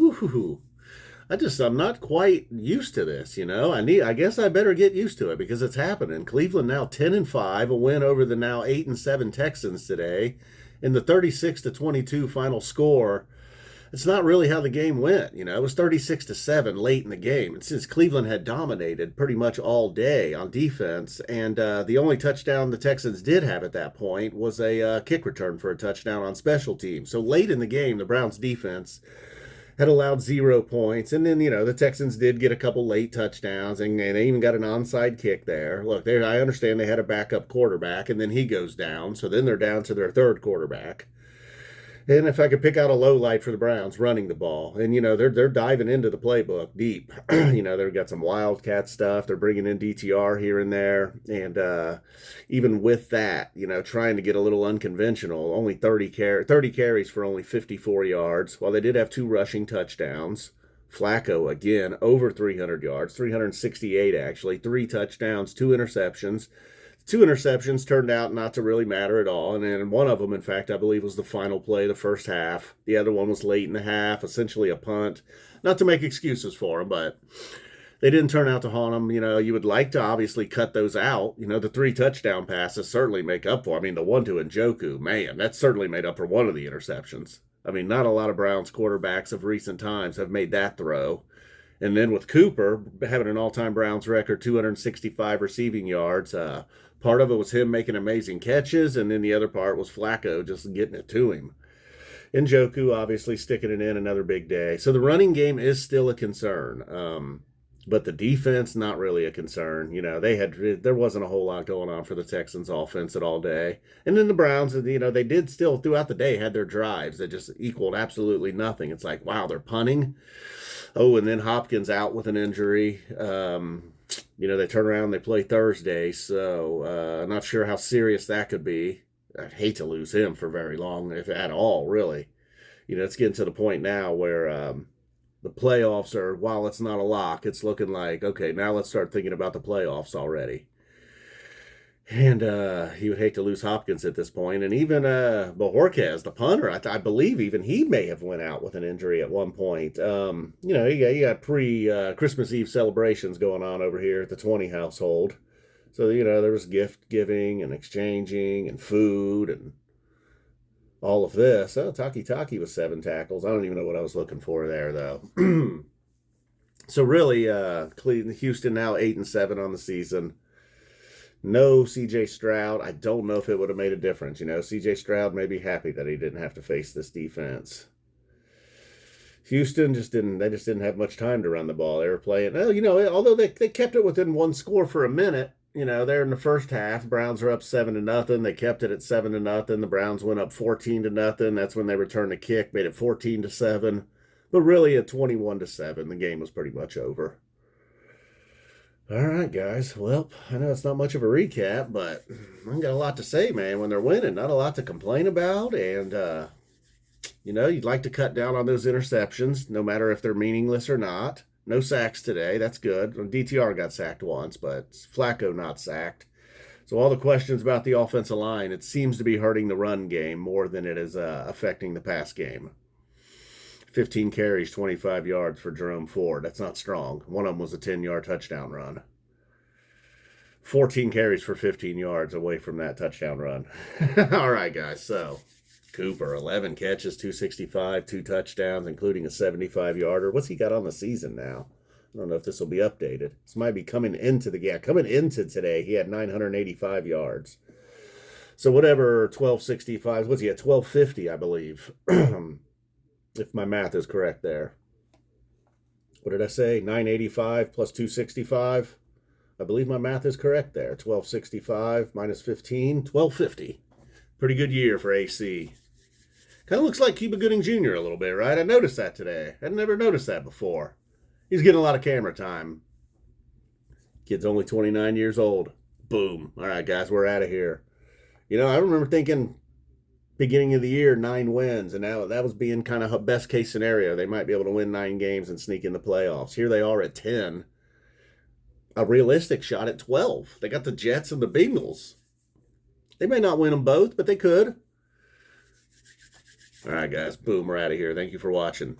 Ooh, I'm not quite used to this, I guess I better get used to it because it's happening. Cleveland now 10-5, a win over the now 8-7 Texans today. In the 36-22 final score, it's not really how the game went. It was 36-7 late in the game. And since Cleveland had dominated pretty much all day on defense, and the only touchdown the Texans did have at that point was a kick return for a touchdown on special teams. So late in the game, the Browns defense had allowed 0 points. And then, the Texans did get a couple late touchdowns, and they even got an onside kick there. Look, I understand they had a backup quarterback, and then he goes down. So then they're down to their third quarterback. And if I could pick out a low light for the Browns, running the ball. And, they're diving into the playbook deep. They've got some Wildcat stuff. They're bringing in DTR here and there. And even with that, trying to get a little unconventional, only 30 carries for only 54 yards, while they did have 2 rushing touchdowns. Flacco, again, over 300 yards, 368 actually, 3 touchdowns, 2 interceptions. 2 interceptions turned out not to really matter at all. And then one of them, in fact, I believe was the final play of the first half. The other one was late in the half, essentially a punt. Not to make excuses for them, but they didn't turn out to haunt them. You would like to obviously cut those out. The 3 touchdown passes certainly make up for. The one to Njoku, man, that certainly made up for one of the interceptions. Not a lot of Browns quarterbacks of recent times have made that throw. And then with Cooper having an all-time Browns record, 265 receiving yards, part of it was him making amazing catches, and then the other part was Flacco just getting it to him. Njoku obviously sticking it in, another big day. So the running game is still a concern, but the defense not really a concern. There wasn't a whole lot going on for the Texans offense at all day. And then the Browns, they did still throughout the day had their drives that just equaled absolutely nothing. It's like, wow, they're punting. Oh, and then Hopkins out with an injury. They turn around and they play Thursday, so I'm not sure how serious that could be. I'd hate to lose him for very long, if at all, really. It's getting to the point now where the playoffs are, while it's not a lock, it's looking like, okay, now let's start thinking about the playoffs already. And he would hate to lose Hopkins at this point. And even Bojorquez, the punter, I believe even he may have went out with an injury at one point. You got pre-Christmas Eve celebrations going on over here at the 20 household. So, there was gift giving and exchanging and food and all of this. Oh, Taki was 7 tackles. I don't even know what I was looking for there, though. So really, Houston now 8-7 on the season. No C.J. Stroud. I don't know if it would have made a difference. C.J. Stroud may be happy that he didn't have to face this defense. Houston just didn't have much time to run the ball. They were playing, although they kept it within 1 score for a minute. They're in the first half. Browns are up 7-0. They kept it at 7-0. The Browns went up 14-0. That's when they returned the kick, made it 14-7. But really at 21-7, the game was pretty much over. All right, guys. Well, I know it's not much of a recap, but I got a lot to say, man. When they're winning, not a lot to complain about. And, you'd like to cut down on those interceptions, no matter if they're meaningless or not. No sacks today. That's good. DTR got sacked once, but Flacco not sacked. So all the questions about the offensive line, it seems to be hurting the run game more than it is affecting the pass game. 15 carries, 25 yards for Jerome Ford. That's not strong. One of them was a 10-yard touchdown run. 14 carries for 15 yards away from that touchdown run. All right, guys. So Cooper, 11 catches, 265, 2 touchdowns, including a 75-yarder. What's he got on the season now? I don't know if this will be updated. This might be coming into today. He had 985 yards. So whatever 1265, what's he at? 1250, I believe. If my math is correct there. What did I say? 985 plus 265? I believe my math is correct there. 1265 minus 15, 1250. Pretty good year for AC. Kind of looks like Cuba Gooding Jr. a little bit, right? I noticed that today. I'd never noticed that before. He's getting a lot of camera time. Kid's only 29 years old. Boom. All right, guys, we're out of here. I remember thinking beginning of the year, 9 wins, and now that was being kind of a best case scenario. They might be able to win 9 games and sneak in the playoffs. Here they are at 10. A realistic shot at 12. They got the Jets and the Bengals. They may not win them both, but they could. All right, guys. Boom. We're out of here. Thank you for watching.